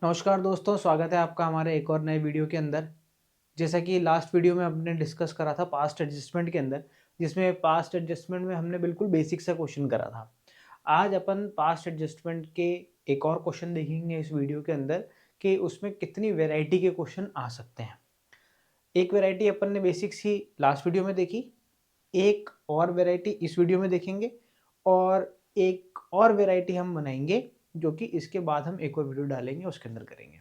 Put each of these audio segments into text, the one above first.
नमस्कार दोस्तों, स्वागत है आपका हमारे एक और नए वीडियो के अंदर। जैसा कि लास्ट वीडियो में हमने डिस्कस करा था पास्ट एडजस्टमेंट के अंदर, जिसमें पास्ट एडजस्टमेंट में हमने बिल्कुल बेसिक सा क्वेश्चन करा था। आज अपन पास्ट एडजस्टमेंट के एक और क्वेश्चन देखेंगे इस वीडियो के अंदर कि उसमें कितनी वैरायटी के क्वेश्चन आ सकते हैं। एक वैरायटी अपन ने बेसिक सी लास्ट वीडियो में देखी, एक और वैरायटी इस वीडियो में देखेंगे और एक और वैरायटी हम बनाएंगे जो कि इसके बाद हम एक और वीडियो डालेंगे, उसके अंदर करेंगे।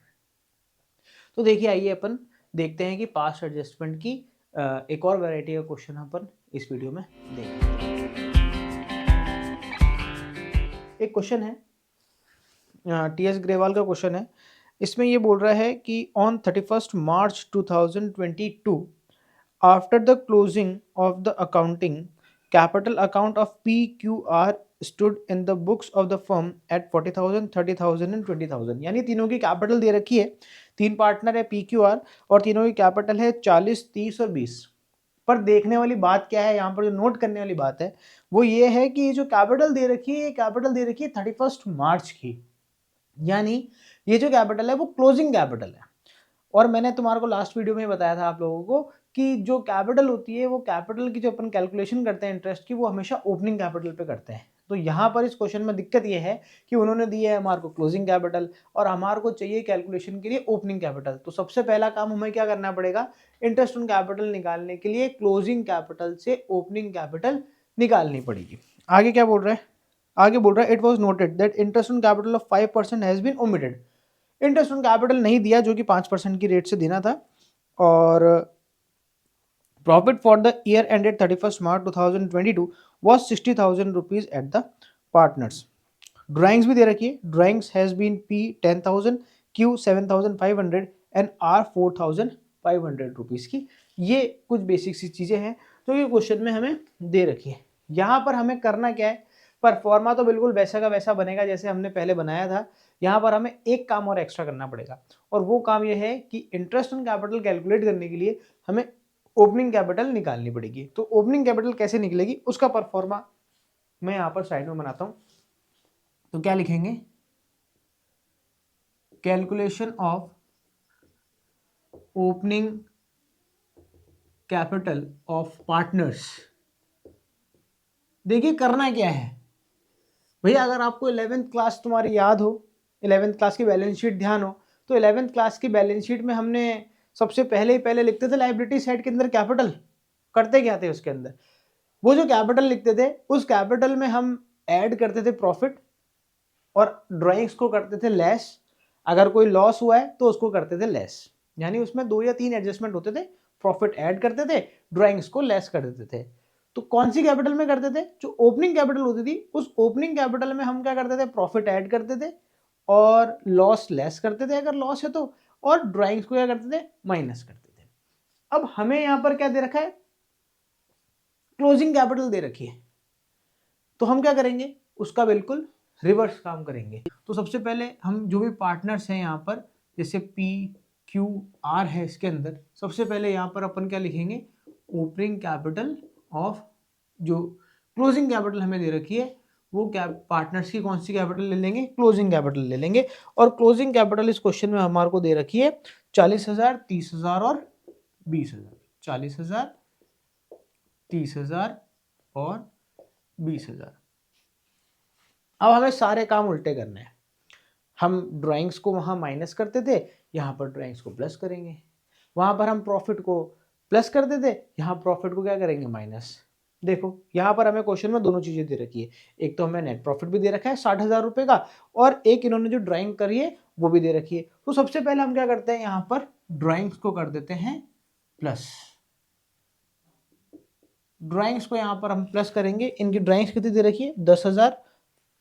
तो देखिए, आइए अपन देखते हैं कि पास्ट एडजस्टमेंट की एक और वैरायटी का क्वेश्चन अपन इस वीडियो में देखेंगे। एक क्वेश्चन है, टीएस ग्रेवाल का क्वेश्चन है। इसमें ये बोल रहा है कि on 31 March 2022 after the closing of the accounting capital account of PQR stood in the books of the firm at 40,000, 30,000 and 20,000। यानी तीनों की कैपिटल दे रखी है, तीन पार्टनर है PQR और तीनों की कैपिटल है 40, 30 और 20। पर देखने वाली बात क्या है, यहाँ पर जो नोट करने वाली बात है वो ये है कि जो कैपिटल दे रखी है, ये कैपिटल दे रखी है 31 मार्च की। यानी ये जो कैपिटल है वो क्लोजिंग कैपिटल है। और मैंने तुम्हारे को लास्ट वीडियो में बताया था आप लोगों को कि जो कैपिटल होती है वो कैपिटल की जो अपन कैलकुलेशन करते हैं इंटरेस्ट की, वो हमेशा ओपनिंग कैपिटल पे करते हैं। तो यहाँ पर इस क्वेश्चन में दिक्कत ये है कि उन्होंने दिया है हमारे को क्लोजिंग कैपिटल और हमारे को चाहिए कैलकुलेशन के लिए ओपनिंग कैपिटल। तो सबसे पहला काम हमें क्या करना पड़ेगा, इंटरेस्ट ऑन कैपिटल निकालने के लिए क्लोजिंग कैपिटल से ओपनिंग कैपिटल निकालनी पड़ेगी। आगे क्या बोल रहा है, आगे बोल रहा है it was noted that interest on capital of 5% has been omitted. Interest on capital नहीं दिया जो कि 5% की रेट से देना था। और profit for the year ended 31 March 2022 was 60,000 rupees at the partners. Drawings भी दे रखी है, drawings has been P 10,000, Q 7,500 and R 4,500 rupees की। ये कुछ बेसिक सी चीजें हैं जो कि क्वेश्चन में हमें दे रखी है। यहाँ पर हमें करना क्या है, परफॉर्मा तो बिल्कुल वैसा का वैसा बनेगा जैसे हमने पहले बनाया था। यहाँ पर हमें एक काम और एक्स्ट्रा करना पड़ेगा और वो काम ये है कि इंटरेस्ट ऑन कैपिटल कैलकुलेट करने के लिए हमें ओपनिंग कैपिटल निकालनी पड़ेगी। तो ओपनिंग कैपिटल कैसे निकलेगी उसका परफॉर्मा मैं यहाँ पर साइड में बनाता हूँ। तो क्या लिखेंगे, calculation of opening capital of partners. देखिए करना क्या है भैया, अगर आपको 11th क्लास तुम्हारी याद हो, 11th क्लास की बैलेंस शीट ध्यान हो, तो 11th क्लास की बैलेंस शीट में हमने सबसे पहले लिखते थे लायबिलिटी साइड के अंदर कैपिटल। करते क्या थे उसके अंदर, वो जो कैपिटल लिखते थे उस कैपिटल में हम ऐड करते थे प्रॉफिट और ड्राइंग्स को करते थे लेस। अगर कोई लॉस हुआ है तो उसको करते थे लेस। यानी उसमें 2 या 3 एडजस्टमेंट होते थे, प्रॉफिट ऐड करते थे, ड्राइंग्स को लेस कर देते थे। तो कौन सी कैपिटल में करते थे, जो ओपनिंग कैपिटल होती थी उस ओपनिंग कैपिटल में हम क्या करते थे, प्रॉफिट ऐड करते थे और लॉस लेस करते थे अगर लॉस है तो, और ड्राइंग्स को क्या करते थे, माइनस करते थे। अब हमें यहां पर क्या दे रखा है, क्लोजिंग कैपिटल दे रखी है। तो हम क्या करेंगे, उसका बिल्कुल रिवर्स काम करेंगे। तो सबसे पहले हम जो भी पार्टनर्स हैं यहाँ पर, जैसे PQR है इसके अंदर, सबसे पहले यहाँ पर अपन क्या लिखेंगे, ओपनिंग कैपिटल ऑफ, जो क्लोजिंग कैपिटल हमें दे रखी है वो क्या, पार्टनर्स की कौन सी कैपिटल ले लेंगे, क्लोजिंग कैपिटल ले लेंगे। और क्लोजिंग कैपिटल इस क्वेश्चन में हमारे को दे रखी है 40,000, 30,000 और 20,000। 40,000, 30,000 और 20,000। अब हमें सारे काम उल्टे करने हैं। हम ड्राइंग्स को वहाँ माइनस करते थे, यहाँ पर ड्राइंग्स को प्लस करेंगे। वहाँ पर हम प्रॉफिट को प्लस करते थे, यहाँ प्रॉफिट को क्या करेंगे, माइनस। देखो यहाँ पर हमें क्वेश्चन में दोनों चीज़ें दे रखी है, एक तो हमें नेट प्रॉफिट भी दे रखा है 60,000 रुपये का, और एक इन्होंने जो ड्राइंग करी है वो भी दे रखी है। तो सबसे पहले हम क्या करते हैं, यहाँ पर ड्राइंग्स को कर देते हैं प्लस। ड्राइंग्स को यहाँ पर हम प्लस करेंगे। इनकी ड्राइंग्स कितनी दे रखी है, 10,000,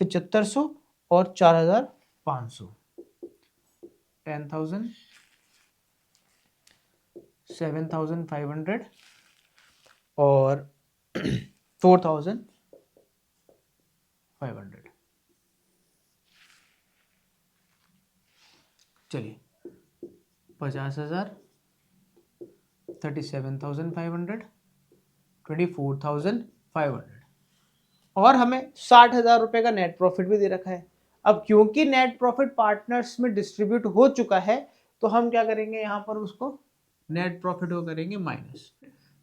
7,500 और 4,500। 10,000, 7,500 और 4,500। चलिए 50,000, 37,500, 24,500 और हमें 60,000 रुपये का नेट प्रॉफिट भी दे रखा है। अब क्योंकि नेट प्रॉफिट पार्टनर्स में डिस्ट्रीब्यूट हो चुका है तो हम क्या करेंगे, यहाँ पर उसको नेट प्रॉफिट को करेंगे माइनस,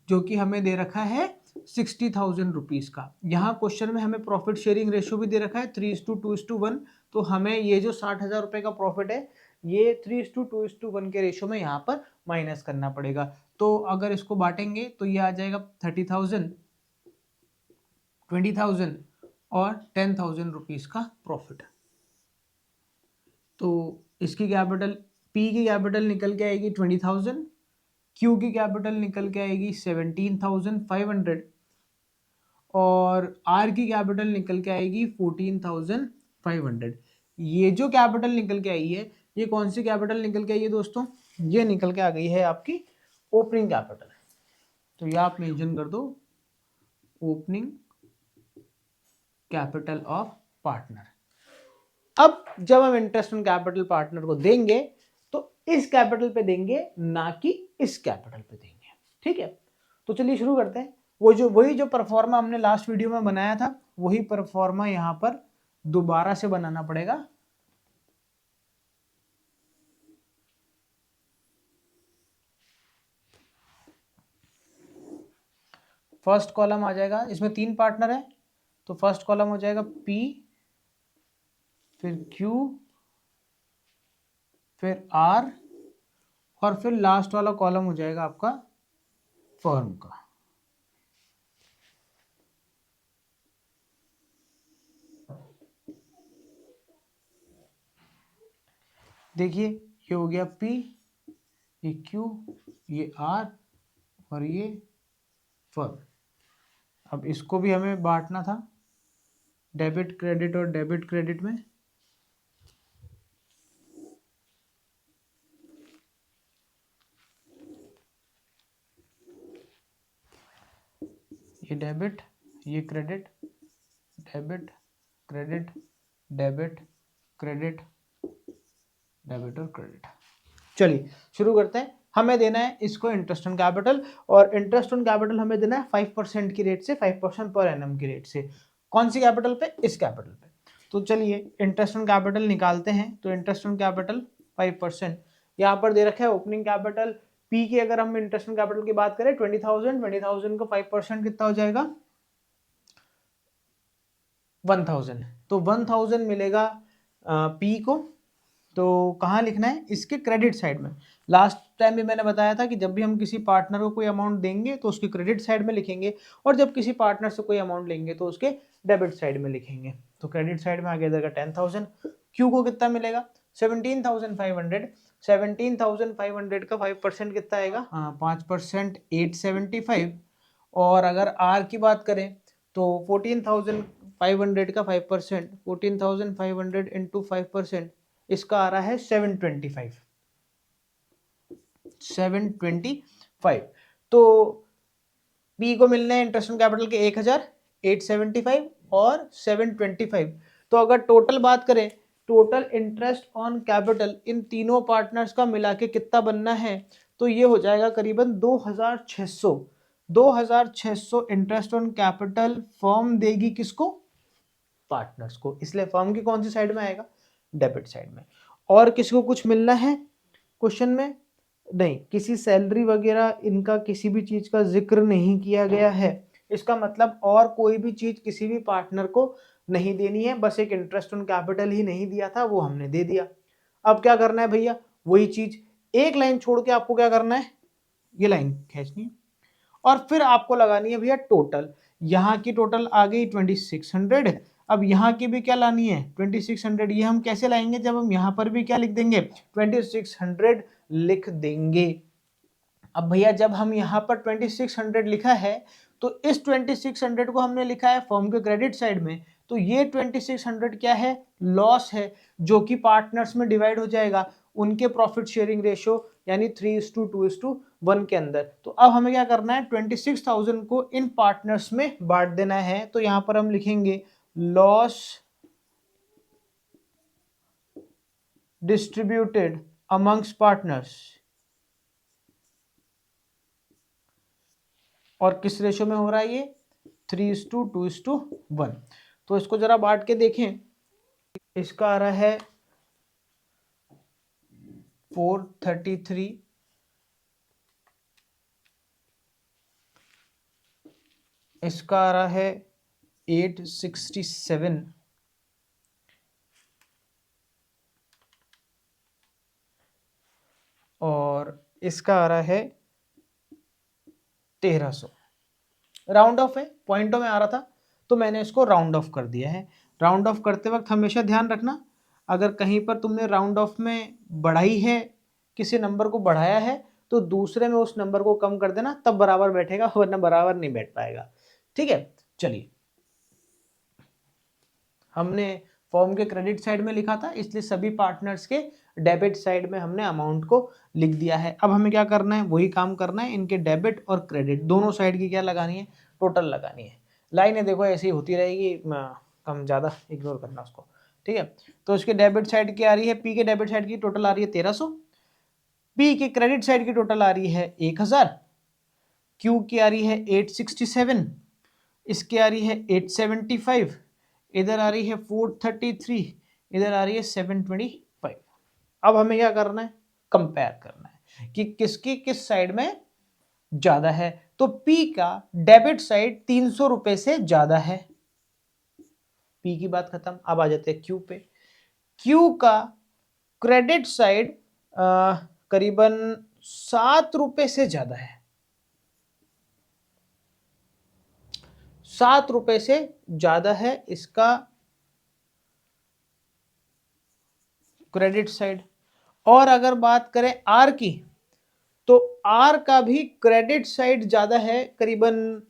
जो कि हमें दे रखा है 60,000 रुपीज का। यहाँ क्वेश्चन में हमें प्रॉफिट शेयरिंग रेशियो भी दे रखा है 3:2:1, तो हमें ये जो 60,000 रुपए का प्रॉफिट है ये 3:2:1 के रेशियो में यहाँ पर माइनस करना पड़ेगा। तो अगर इसको बांटेंगे तो ये आ जाएगा 30,000, 20,000 और 10,000 रुपीज का प्रॉफिट। तो इसकी कैपिटल, पी की कैपिटल निकल के आएगी 20,000, क्यू की कैपिटल निकल के आएगी 17,500 और आर की कैपिटल निकल के आएगी 14,500। ये जो कैपिटल निकल के आई है ये कौन सी कैपिटल निकल के आई है दोस्तों, ये निकल के आ गई है आपकी ओपनिंग कैपिटल। तो ये आप मेंशन कर दो, ओपनिंग कैपिटल ऑफ पार्टनर। अब जब हम इंटरेस्ट ऑन कैपिटल पार्टनर को देंगे तो इस कैपिटल पे देंगे, ना कि इस कैपिटल पे देंगे। ठीक है, तो चलिए शुरू करते हैं। वही जो परफॉर्मा हमने लास्ट वीडियो में बनाया था वही परफॉर्मा यहां पर दोबारा से बनाना पड़ेगा। फर्स्ट कॉलम आ जाएगा, इसमें 3 पार्टनर है तो फर्स्ट कॉलम हो जाएगा P, फिर Q, फिर R और फिर लास्ट वाला कॉलम हो जाएगा आपका फर्म का। देखिए ये हो गया P, ये Q, ये R और ये फर्म। अब इसको भी हमें बांटना था डेबिट क्रेडिट और डेबिट क्रेडिट में। ये डेबिट, ये credit, debit credit, debit credit, debit और क्रेडिट। चलिए शुरू करते हैं। हमें देना है इसको इंटरेस्ट ऑन कैपिटल, और इंटरेस्ट ऑन कैपिटल हमें देना है 5% की रेट से, 5% पर एनम की रेट से। कौन सी कैपिटल पे, इस कैपिटल पे। तो चलिए इंटरेस्ट ऑन कैपिटल निकालते हैं। तो इंटरेस्ट ऑन कैपिटल 5%, यहाँ पर दे रखा है ओपनिंग कैपिटल पी की। अगर हम इंटरेस्ट ऑन कैपिटल की बात करें 20,000 को 5% कितना हो जाएगा 1,000। तो 1,000 मिलेगा पी को। तो कहाँ लिखना है, इसके क्रेडिट साइड में। लास्ट टाइम भी मैंने बताया था कि जब भी हम किसी पार्टनर को कोई अमाउंट देंगे तो उसके क्रेडिट साइड में लिखेंगे, और जब किसी पार्टनर से कोई अमाउंट लेंगे तो उसके डेबिट साइड में लिखेंगे। तो क्रेडिट साइड में आगे इधर का 10,000, क्यू को कितना मिलेगा 17,500। 17,500 का 5% कितना आएगा, हाँ 5% 875। और अगर आर की बात करें तो 14,500 का 5%, 14,500 इंटू 5%, इसका आ रहा है 725। 725। तो पी को मिलने हैं इंटरेस्ट ऑन कैपिटल के 1,875 और 725। तो अगर टोटल बात करें, total interest on capital in तीनों पार्टनर्स का मिला के कितना बनना है, तो ये हो जाएगा करीबन 2,600। 2,600 इंटरेस्ट ऑन कैपिटल फर्म देगी किसको, पार्टनर्स को। इसलिए फर्म की कौन सी साइड में आएगा, डेबिट साइड में। और किसी को कुछ मिलना है क्वेश्चन में, नहीं, किसी सैलरी वगैरह इनका किसी भी चीज का जिक्र नहीं किया गया है। इसका मतलब और कोई भी चीज किसी भी पार्टनर को नहीं देनी है, बस एक इंटरेस्ट ऑन कैपिटल ही नहीं दिया था, वो हमने दे दिया। अब क्या करना है भैया, वही चीज एक लाइन छोड़ के आपको क्या करना है, ये लाइन खींचनी है और फिर आपको लगानी है भैया टोटल। यहाँ की टोटल आ गई 2,600। अब यहाँ की भी क्या लानी है 2,600। ये हम कैसे लाएंगे, जब हम यहाँ पर भी क्या लिख देंगे 2,600 लिख देंगे। अब भैया जब हम यहाँ पर 2,600 लिखा है तो इस 2,600 को हमने लिखा है फर्म के क्रेडिट साइड में, तो ये 2,600 क्या है, लॉस है, जो कि पार्टनर्स में डिवाइड हो जाएगा उनके प्रॉफिट शेयरिंग रेशियो यानी 3:2:1 के अंदर। तो अब हमें क्या करना है 26,000 को इन पार्टनर्स में बांट देना है। तो यहां पर हम लिखेंगे लॉस डिस्ट्रीब्यूटेड अमंग्स पार्टनर्स, और किस रेशियो में हो रहा है ये 3:2:1। तो इसको जरा बांट के देखें, इसका आ रहा है 433, इसका आ रहा है 867, और इसका आ रहा है 1300। राउंड ऑफ है, पॉइंटों में आ रहा था तो मैंने इसको राउंड ऑफ कर दिया है। राउंड ऑफ करते वक्त हमेशा ध्यान रखना, अगर कहीं पर तुमने राउंड ऑफ में बढ़ाई है, किसी नंबर को बढ़ाया है, तो दूसरे में उस नंबर को कम कर देना, तब बराबर बैठेगा, वरना बराबर नहीं बैठ पाएगा। ठीक है, चलिए, हमने फॉर्म के क्रेडिट साइड में लिखा था, इसलिए सभी पार्टनर्स के डेबिट साइड में हमने अमाउंट को लिख दिया है। अब हमें क्या करना है, वही काम करना है, इनके डेबिट और क्रेडिट दोनों साइड की क्या लगानी है, टोटल लगानी है। लाइनें देखो ऐसी होती रहेगी, कम ज़्यादा इग्नोर करना उसको। ठीक है, तो इसके डेबिट साइड की आ रही है, पी के डेबिट साइड की टोटल आ रही है 1300, पी के क्रेडिट साइड की टोटल आ रही है 1000, क्यू की आ रही है 867, इसकी आ रही है 875, इधर आ रही है 433, इधर आ रही है 725। अब हमें क्या करना है, कंपेयर करना है कि किसकी किस साइड में ज्यादा है। तो P का डेबिट साइड 300 रुपए से ज्यादा है, P की बात खत्म। अब आ जाते हैं Q पे। Q का क्रेडिट साइड करीबन 7 रुपए से ज्यादा है, 7 रुपए से ज्यादा है इसका क्रेडिट साइड। और अगर बात करें आर की, तो आर का भी क्रेडिट साइड ज्यादा है, करीबन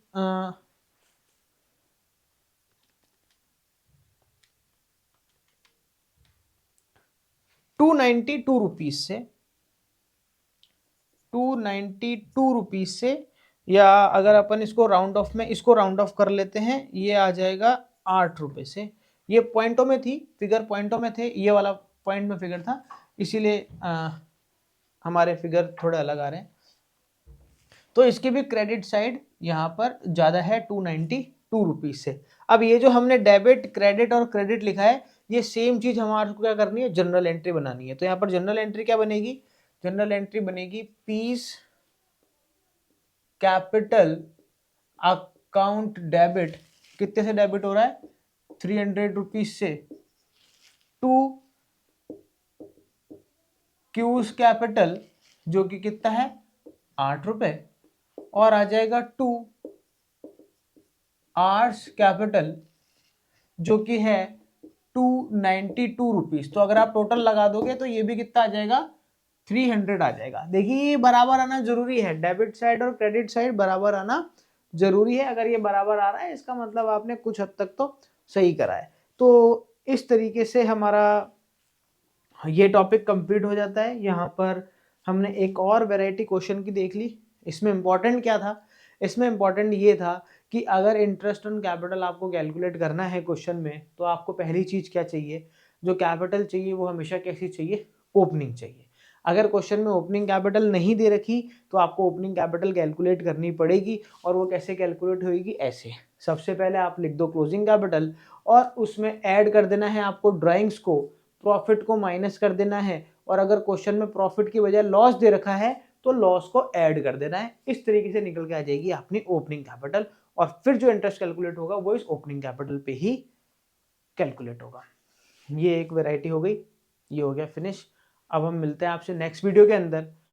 292 रुपीज से, 292 रुपीज से, या अगर अपन इसको राउंड ऑफ में इसको राउंड ऑफ कर लेते हैं, ये आ जाएगा 8 रुपए से। ये पॉइंटों में थी, फिगर पॉइंटों में थे, ये वाला पॉइंट में फिगर था, इसीलिए हमारे फिगर थोड़े अलग आ रहे हैं। तो इसकी भी क्रेडिट साइड यहाँ पर ज़्यादा है 292 रुपीज से। अब ये जो हमने डेबिट क्रेडिट और क्रेडिट लिखा है, ये सेम चीज़ हमारे को क्या करनी है, जनरल एंट्री बनानी है। तो यहाँ पर जनरल एंट्री क्या बनेगी, जनरल एंट्री बनेगी पीस कैपिटल अकाउंट डेबिट, कितने से डेबिट हो रहा है, 300 रुपीज से, टू क्यूज कैपिटल जो कि कितना है 8 रुपए, और आ जाएगा टू आर्स कैपिटल जो कि है 292 रुपीज। तो अगर आप टोटल लगा दोगे तो ये भी कितना आ जाएगा, 300 आ जाएगा। देखिए ये बराबर आना जरूरी है, डेबिट साइड और क्रेडिट साइड बराबर आना जरूरी है। अगर ये बराबर आ रहा है इसका मतलब आपने कुछ हद तक तो सही करा है। तो इस तरीके से हमारा ये टॉपिक कंप्लीट हो जाता है। यहाँ पर हमने एक और वैरायटी क्वेश्चन की देख ली। इसमें इंपॉर्टेंट क्या था, इसमें इंपॉर्टेंट ये था कि अगर इंटरेस्ट ऑन कैपिटल आपको कैलकुलेट करना है क्वेश्चन में, तो आपको पहली चीज़ क्या चाहिए, जो कैपिटल चाहिए वो हमेशा कैसी चाहिए, ओपनिंग चाहिए। अगर क्वेश्चन में ओपनिंग कैपिटल नहीं दे रखी तो आपको ओपनिंग कैपिटल कैलकुलेट करनी पड़ेगी। और वो कैसे कैलकुलेट होगी, ऐसे सबसे पहले आप लिख दो क्लोजिंग कैपिटल, और उसमें ऐड कर देना है आपको ड्राइंग्स को, प्रॉफिट को माइनस कर देना है, और अगर क्वेश्चन में प्रॉफिट की बजाय लॉस दे रखा है तो लॉस को ऐड कर देना है। इस तरीके से निकल के आ जाएगी अपनी ओपनिंग कैपिटल, और फिर जो इंटरेस्ट कैलकुलेट होगा वो इस ओपनिंग कैपिटल पे ही कैलकुलेट होगा। ये एक वैरायटी हो गई, ये हो गया फिनिश। अब हम मिलते हैं आपसे नेक्स्ट वीडियो के अंदर।